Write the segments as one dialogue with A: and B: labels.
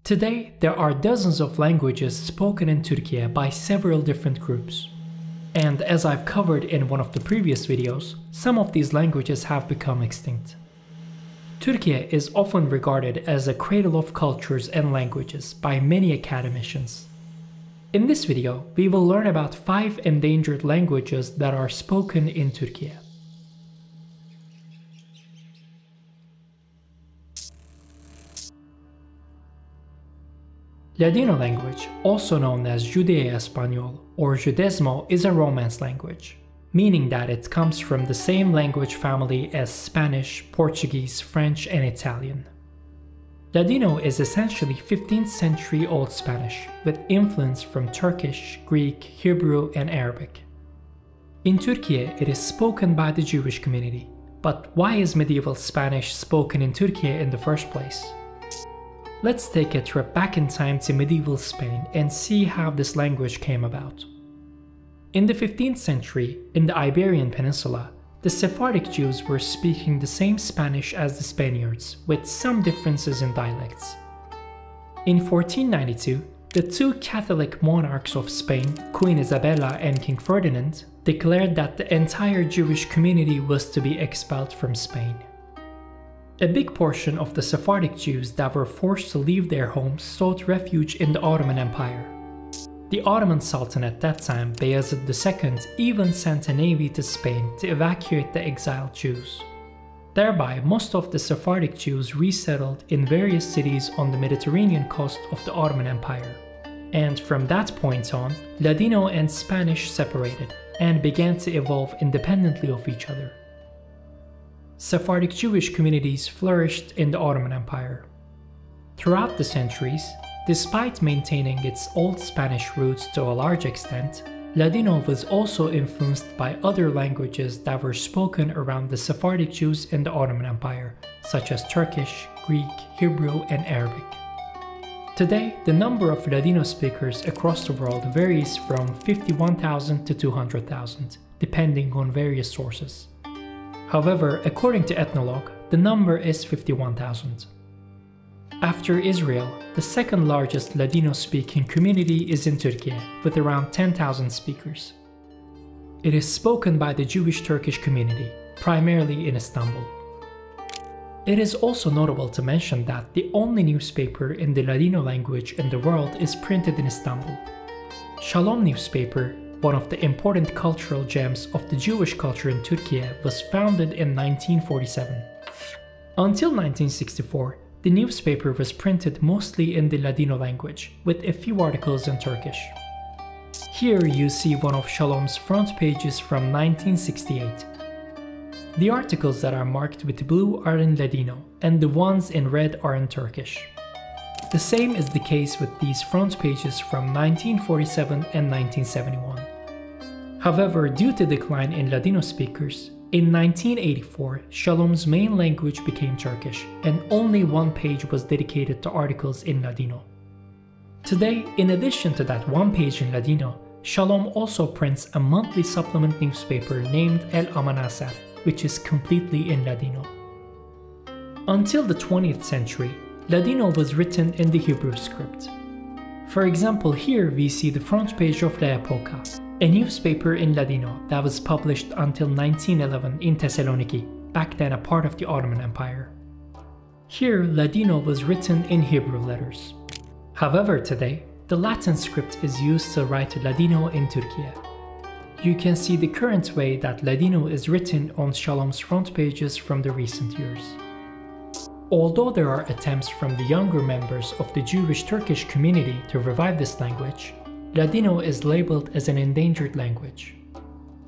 A: Today, there are dozens of languages spoken in Turkey by several different groups. And as I've covered in one of the previous videos, some of these languages have become extinct. Turkey is often regarded as a cradle of cultures and languages by many academicians. In this video, we will learn about 5 endangered languages that are spoken in Turkey. Ladino language, also known as Judeo-Espanol or Judesmo, is a Romance language, meaning that it comes from the same language family as Spanish, Portuguese, French, and Italian. Ladino is essentially 15th century Old Spanish, with influence from Turkish, Greek, Hebrew, and Arabic. In Turkey, it is spoken by the Jewish community. But why is medieval Spanish spoken in Turkey in the first place? Let's take a trip back in time to medieval Spain and see how this language came about. In the 15th century, in the Iberian Peninsula, the Sephardic Jews were speaking the same Spanish as the Spaniards, with some differences in dialects. In 1492, the two Catholic monarchs of Spain, Queen Isabella and King Ferdinand, declared that the entire Jewish community was to be expelled from Spain. A big portion of the Sephardic Jews that were forced to leave their homes sought refuge in the Ottoman Empire. The Ottoman Sultan at that time, Bayezid II, even sent a navy to Spain to evacuate the exiled Jews. Thereby, most of the Sephardic Jews resettled in various cities on the Mediterranean coast of the Ottoman Empire. And from that point on, Ladino and Spanish separated and began to evolve independently of each other. Sephardic Jewish communities flourished in the Ottoman Empire. Throughout the centuries, despite maintaining its Old Spanish roots to a large extent, Ladino was also influenced by other languages that were spoken around the Sephardic Jews in the Ottoman Empire, such as Turkish, Greek, Hebrew, and Arabic. Today, the number of Ladino speakers across the world varies from 51,000 to 200,000, depending on various sources. However, according to Ethnologue, the number is 51,000. After Israel, the second largest Ladino-speaking community is in Turkey, with around 10,000 speakers. It is spoken by the Jewish-Turkish community, primarily in Istanbul. It is also notable to mention that the only newspaper in the Ladino language in the world is printed in Istanbul. Shalom newspaper, one of the important cultural gems of the Jewish culture in Turkey, was founded in 1947. Until 1964, the newspaper was printed mostly in the Ladino language, with a few articles in Turkish. Here you see one of Shalom's front pages from 1968. The articles that are marked with blue are in Ladino, and the ones in red are in Turkish. The same is the case with these front pages from 1947 and 1971. However, due to decline in Ladino speakers, in 1984, Shalom's main language became Turkish, and only one page was dedicated to articles in Ladino. Today, in addition to that one page in Ladino, Shalom also prints a monthly supplement newspaper named El Amanasar, which is completely in Ladino. Until the 20th century, Ladino was written in the Hebrew script. For example, here we see the front page of La Época, a newspaper in Ladino that was published until 1911 in Thessaloniki, back then a part of the Ottoman Empire. Here, Ladino was written in Hebrew letters. However, today, the Latin script is used to write Ladino in Turkey. You can see the current way that Ladino is written on Shalom's front pages from the recent years. Although there are attempts from the younger members of the Jewish-Turkish community to revive this language, Ladino is labeled as an endangered language.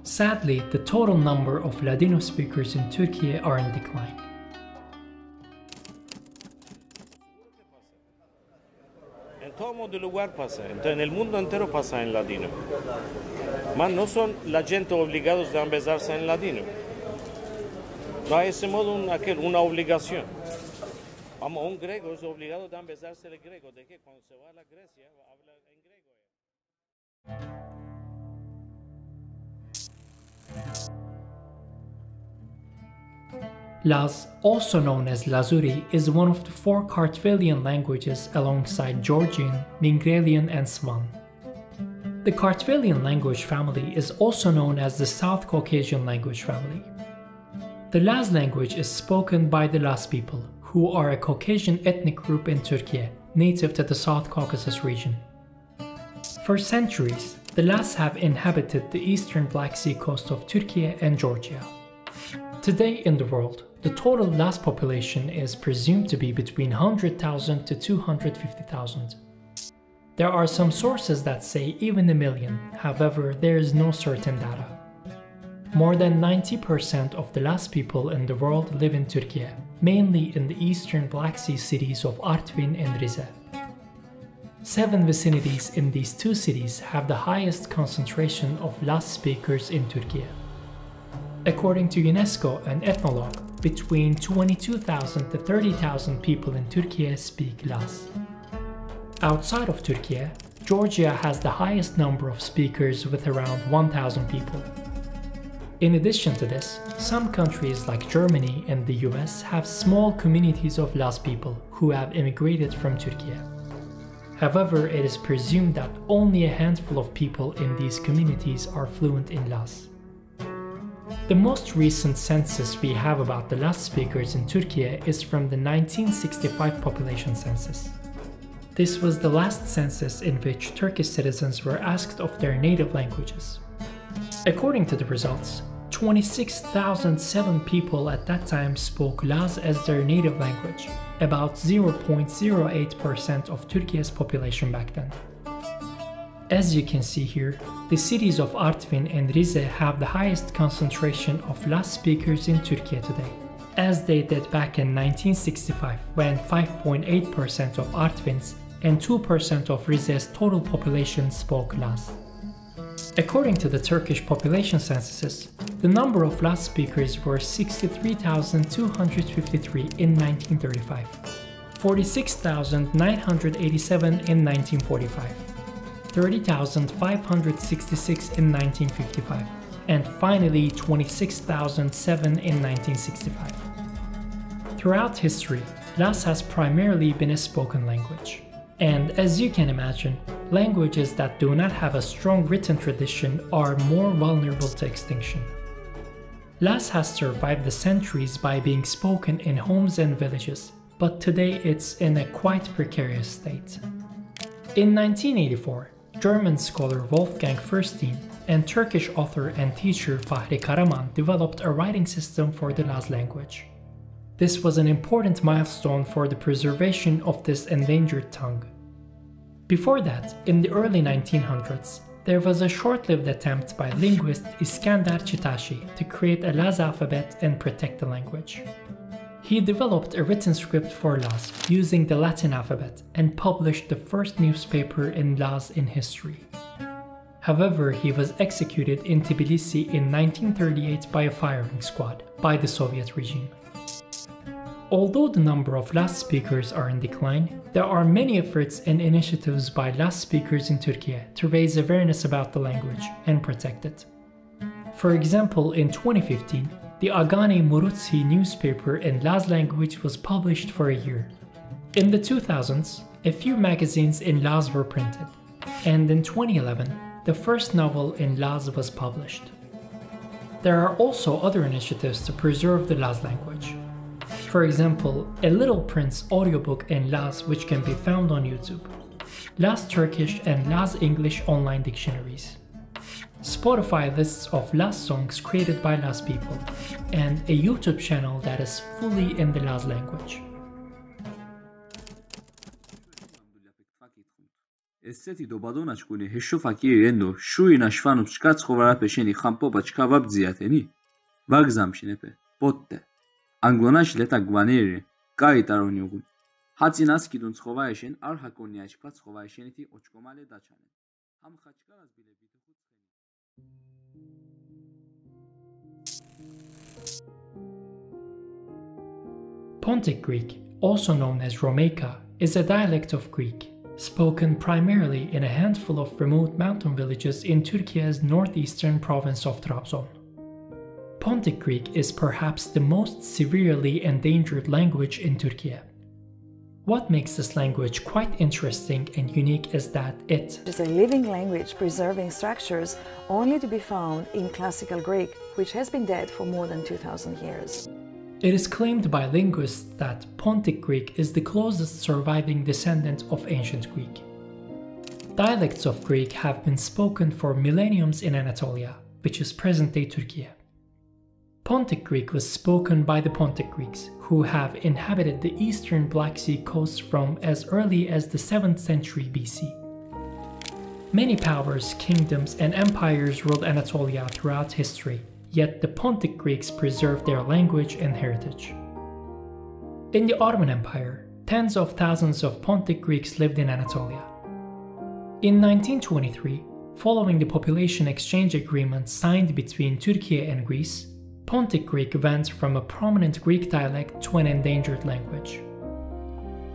A: Sadly, the total number of Ladino speakers in Turkey are in decline.
B: En todo mundo lugar pasa, en el mundo entero pasa en ladino. Mas no son la gente obligados a empezarse en ladino. No hay ese modo una obligación. Vamos, un griego es obligado a empezarse el griego, de que cuando se va a la Grecia habla en griego.
A: Laz, also known as Lazuri, is one of the 4 Kartvelian languages alongside Georgian, Mingrelian, and Svan. The Kartvelian language family is also known as the South Caucasian language family. The Laz language is spoken by the Laz people, who are a Caucasian ethnic group in Turkey, native to the South Caucasus region. For centuries, the Laz have inhabited the eastern Black Sea coast of Turkey and Georgia. Today in the world, the total Laz population is presumed to be between 100,000 to 250,000. There are some sources that say even 1 million, however, there is no certain data. More than 90% of the Laz people in the world live in Turkey, mainly in the eastern Black Sea cities of Artvin and Rize. 7 vicinities in these 2 cities have the highest concentration of Laz speakers in Turkey. According to UNESCO and Ethnologue, between 22,000 to 30,000 people in Turkey speak Laz. Outside of Turkey, Georgia has the highest number of speakers with around 1,000 people. In addition to this, some countries like Germany and the US have small communities of Laz people who have immigrated from Turkey. However, it is presumed that only a handful of people in these communities are fluent in Laz. The most recent census we have about the Laz speakers in Turkey is from the 1965 population census. This was the last census in which Turkish citizens were asked of their native languages. According to the results, 26,007 people at that time spoke Laz as their native language, about 0.08% of Turkey's population back then. As you can see here, the cities of Artvin and Rize have the highest concentration of Laz speakers in Turkey today, as they did back in 1965 when 5.8% of Artvin's and 2% of Rize's total population spoke Laz. According to the Turkish population censuses, the number of Laz speakers were 63,253 in 1935, 46,987 in 1945, 30,566 in 1955, and finally 26,007 in 1965. Throughout history, Laz has primarily been a spoken language. And as you can imagine, languages that do not have a strong written tradition are more vulnerable to extinction. Laz has survived the centuries by being spoken in homes and villages, but today it's in a quite precarious state. In 1984, German scholar Wolfgang Fürstein and Turkish author and teacher Fahri Karaman developed a writing system for the Laz language. This was an important milestone for the preservation of this endangered tongue. Before that, in the early 1900s, there was a short-lived attempt by linguist Iskandar Çitashi to create a Laz alphabet and protect the language. He developed a written script for Laz using the Latin alphabet and published the first newspaper in Laz in history. However, he was executed in Tbilisi in 1938 by a firing squad by the Soviet regime. Although the number of Laz speakers are in decline, there are many efforts and initiatives by Laz speakers in Turkey to raise awareness about the language and protect it. For example, in 2015, the Agani Murutsi newspaper in Laz language was published for a year. In the 2000s, a few magazines in Laz were printed, and in 2011, the first novel in Laz was published. There are also other initiatives to preserve the Laz language. For example, a Little Prince audiobook in Laz which can be found on YouTube, Laz Turkish and Laz English online dictionaries, Spotify lists of Laz songs created by Laz people, and a YouTube channel that is fully in the Laz language.
C: Ესეთი დობადონაჩკუნი ჰეშო ფაკიენო შუინა შვანუჩკა ცხოვარა პეშენი ხამპობა ჩკავა ბძიათენი ვაგზამშინეპე პოტტე ანგლონაშ ლეტა გვანერი კაიტარონიუგუ ჰაცინას კიდუნ ცხოვაეშენ არ ჰაკონიაჩკა ცხოვაეშენითი ოჩკომალე დაჩანე ამ ხაჩკარას ბილები
A: Pontic Greek, also known as Romeika, is a dialect of Greek, spoken primarily in a handful of remote mountain villages in Turkey's northeastern province of Trabzon. Pontic Greek is perhaps the most severely endangered language in Turkey. What makes this language quite interesting and unique is that it
D: is a living language preserving structures only to be found in Classical Greek, which has been dead for more than 2000 years.
A: It is claimed by linguists that Pontic Greek is the closest surviving descendant of ancient Greek. Dialects of Greek have been spoken for millenniums in Anatolia, which is present-day Turkey. Pontic Greek was spoken by the Pontic Greeks, who have inhabited the eastern Black Sea coast from as early as the 7th century BC. Many powers, kingdoms, and empires ruled Anatolia throughout history, yet the Pontic Greeks preserved their language and heritage. In the Ottoman Empire, tens of thousands of Pontic Greeks lived in Anatolia. In 1923, following the population exchange agreement signed between Turkey and Greece, Pontic Greek went from a prominent Greek dialect to an endangered language.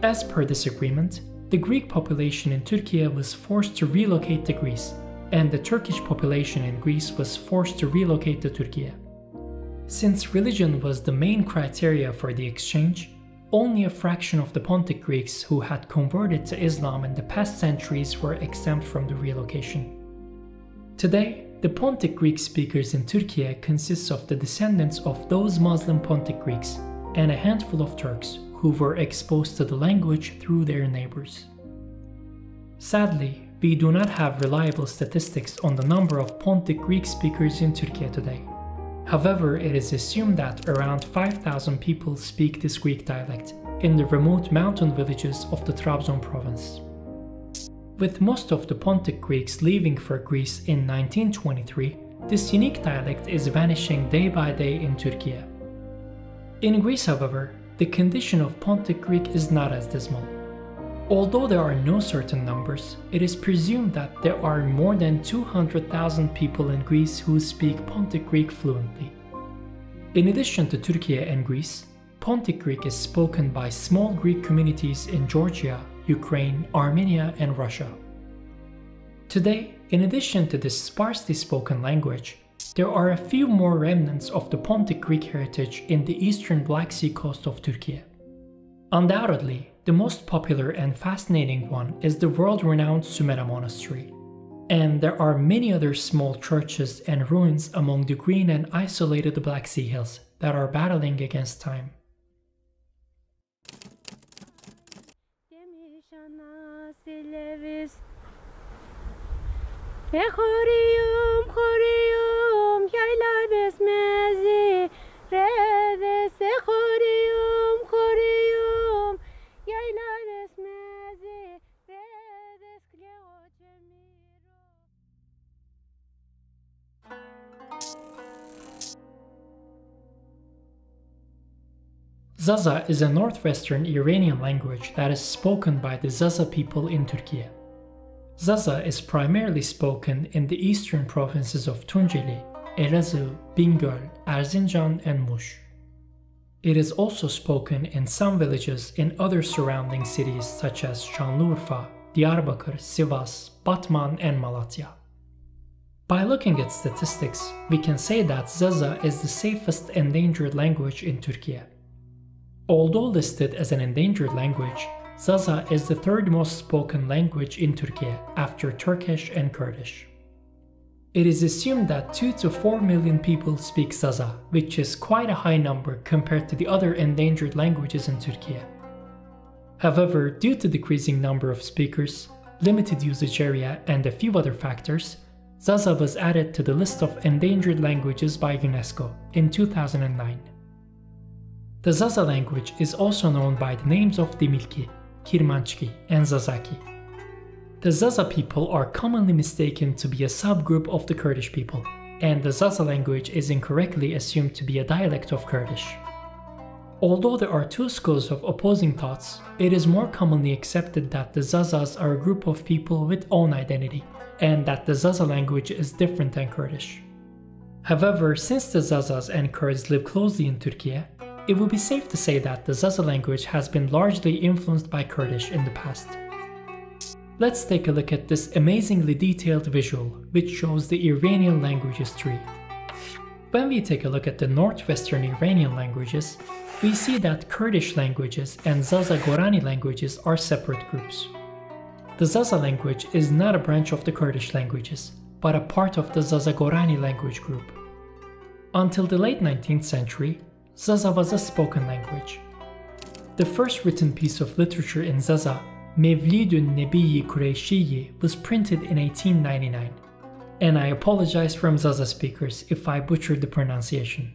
A: As per this agreement, the Greek population in Turkey was forced to relocate to Greece, and the Turkish population in Greece was forced to relocate to Turkey. Since religion was the main criteria for the exchange, only a fraction of the Pontic Greeks who had converted to Islam in the past centuries were exempt from the relocation. Today, the Pontic Greek speakers in Turkey consist of the descendants of those Muslim Pontic Greeks and a handful of Turks who were exposed to the language through their neighbors. Sadly, we do not have reliable statistics on the number of Pontic Greek speakers in Turkey today. However, it is assumed that around 5,000 people speak this Greek dialect in the remote mountain villages of the Trabzon province. With most of the Pontic Greeks leaving for Greece in 1923, this unique dialect is vanishing day by day in Turkey. In Greece, however, the condition of Pontic Greek is not as dismal. Although there are no certain numbers, it is presumed that there are more than 200,000 people in Greece who speak Pontic Greek fluently. In addition to Turkey and Greece, Pontic Greek is spoken by small Greek communities in Georgia, Ukraine, Armenia, and Russia. Today, in addition to this sparsely spoken language, there are a few more remnants of the Pontic Greek heritage in the eastern Black Sea coast of Turkey. Undoubtedly, the most popular and fascinating one is the world-renowned Sumera Monastery, and there are many other small churches and ruins among the green and isolated Black Sea hills that are battling against time. Zaza is a northwestern Iranian language that is spoken by the Zaza people in Turkey. Zaza is primarily spoken in the eastern provinces of Tunceli, Elazığ, Bingöl, Erzincan, and Muş. It is also spoken in some villages in other surrounding cities such as Şanlıurfa, Diyarbakır, Sivas, Batman, and Malatya. By looking at statistics, we can say that Zaza is the safest endangered language in Turkey. Although listed as an endangered language, Zaza is the third most spoken language in Turkey after Turkish and Kurdish. It is assumed that 2 to 4 million people speak Zaza, which is quite a high number compared to the other endangered languages in Turkey. However, due to decreasing number of speakers, limited usage area, and a few other factors, Zaza was added to the list of endangered languages by UNESCO in 2009. The Zaza language is also known by the names of Dimilki, Kirmanchki, and Zazaki. The Zaza people are commonly mistaken to be a subgroup of the Kurdish people, and the Zaza language is incorrectly assumed to be a dialect of Kurdish. Although there are two schools of opposing thoughts, it is more commonly accepted that the Zazas are a group of people with own identity, and that the Zaza language is different than Kurdish. However, since the Zazas and Kurds live closely in Turkey, it would be safe to say that the Zaza language has been largely influenced by Kurdish in the past. Let's take a look at this amazingly detailed visual, which shows the Iranian languages tree. When we take a look at the northwestern Iranian languages, we see that Kurdish languages and Zaza Gorani languages are separate groups. The Zaza language is not a branch of the Kurdish languages, but a part of the Zaza Gorani language group. Until the late 19th century, Zaza was a spoken language. The first written piece of literature in Zaza, Mevlidun Nebiyi Kureyşiyi, was printed in 1899. And I apologize from Zaza speakers if I butchered the pronunciation.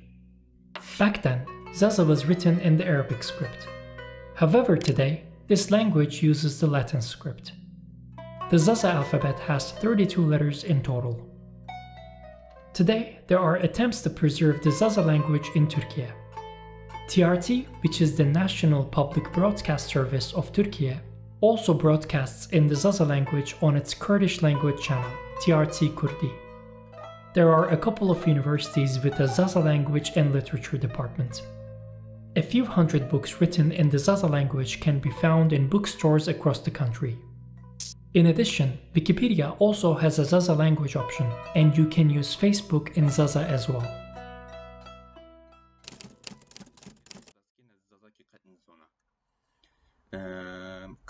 A: Back then, Zaza was written in the Arabic script. However, today, this language uses the Latin script. The Zaza alphabet has 32 letters in total. Today, there are attempts to preserve the Zaza language in Turkey. TRT, which is the National Public Broadcast Service of Turkey, also broadcasts in the Zaza language on its Kurdish language channel, TRT Kurdi. There are a couple of universities with a Zaza language and literature department. A few hundred books written in the Zaza language can be found in bookstores across the country. In addition, Wikipedia also has a Zaza language option, and you can use Facebook in Zaza as well.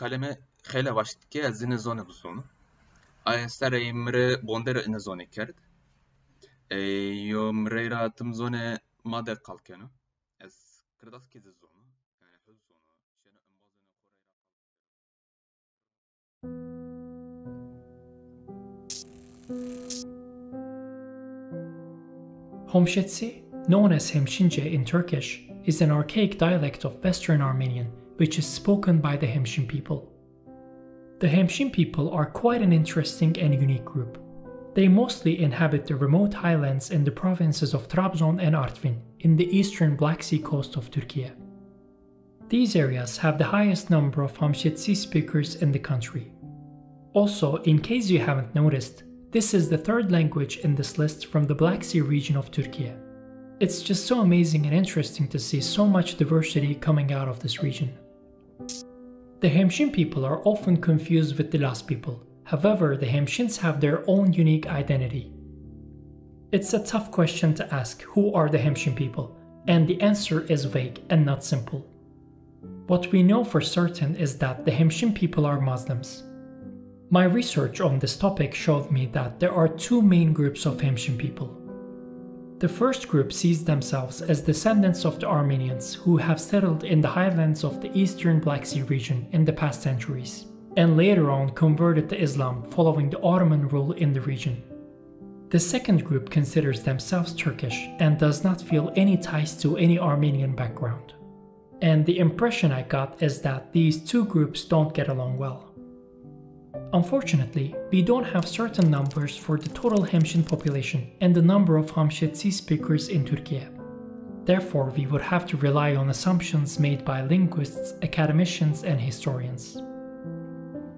E: کلمه خیلی واشت از این زونه بزونه. آیستر ایمره بوندر این زونه کرد. یوم ریرا تم زونه ماده قل کنه. از کرداس کی زونه. یعنی حل زونه. شنو
A: Homshetsi, known as Hemshince in Turkish, is an archaic dialect of Western Armenian which is spoken by the Hemshin people. The Hemshin people are quite an interesting and unique group. They mostly inhabit the remote highlands in the provinces of Trabzon and Artvin in the eastern Black Sea coast of Turkey. These areas have the highest number of Homshetsi speakers in the country. Also, in case you haven't noticed, this is the third language in this list from the Black Sea region of Turkey. It's just so amazing and interesting to see so much diversity coming out of this region. The Hemshin people are often confused with the Laz people. However, the Hemshins have their own unique identity. It's a tough question to ask who are the Hemshin people, and the answer is vague and not simple. What we know for certain is that the Hemshin people are Muslims. My research on this topic showed me that there are two main groups of Hemshin people. The first group sees themselves as descendants of the Armenians who have settled in the highlands of the eastern Black Sea region in the past centuries, and later on converted to Islam following the Ottoman rule in the region. The second group considers themselves Turkish and does not feel any ties to any Armenian background. And the impression I got is that these two groups don't get along well. Unfortunately, we don't have certain numbers for the total Hemshin population and the number of Homshetsi speakers in Turkey. Therefore, we would have to rely on assumptions made by linguists, academicians, and historians.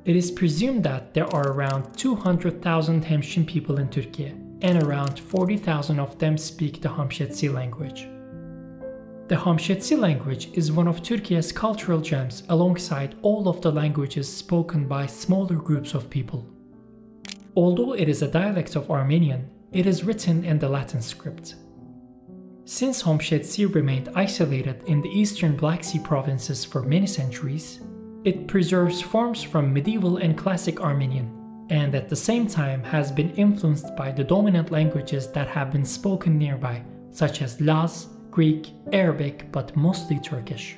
A: It is presumed that there are around 200,000 Hemshin people in Turkey, and around 40,000 of them speak the Homshetsi language. The Homshetsi language is one of Turkey's cultural gems alongside all of the languages spoken by smaller groups of people. Although it is a dialect of Armenian, it is written in the Latin script. Since Homshetsi remained isolated in the eastern Black Sea provinces for many centuries, it preserves forms from medieval and classic Armenian, and at the same time has been influenced by the dominant languages that have been spoken nearby, such as Laz, Greek, Arabic, but mostly Turkish.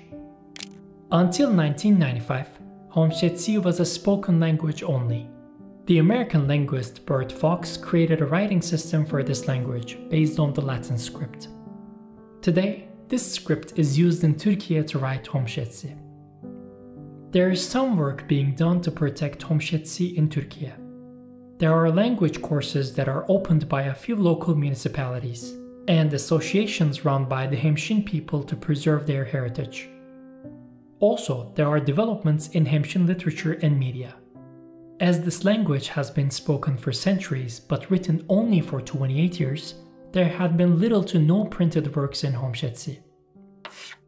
A: Until 1995, Homshetsi was a spoken language only. The American linguist Bert Fox created a writing system for this language based on the Latin script. Today, this script is used in Turkey to write Homshetsi. There is some work being done to protect Homshetsi in Turkey. There are language courses that are opened by a few local municipalities, and associations run by the Hemshin people to preserve their heritage. Also, there are developments in Hemshin literature and media. As this language has been spoken for centuries but written only for 28 years, there had been little to no printed works in Homshetsi.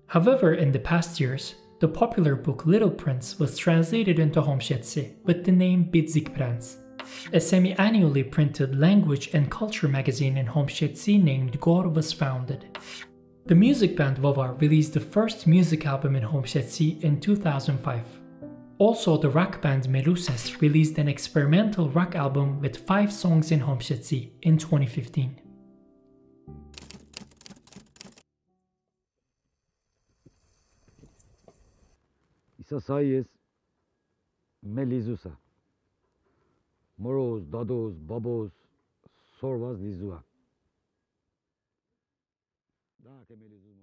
A: However, in the past years, the popular book Little Prince was translated into Homshetsi with the name Bidzik Prens, A semi-annually printed language and culture magazine in Homshetsi named Gor was founded. The music band Vovar released the first music album in Homshetsi in 2005. Also, the rock band Meluses released an experimental rock album with 5 songs in Homshetsi in 2015.
F: Isasayes Melizusa Moros, Dados, Babos, Sorvas Lizua. Da, que Melizuz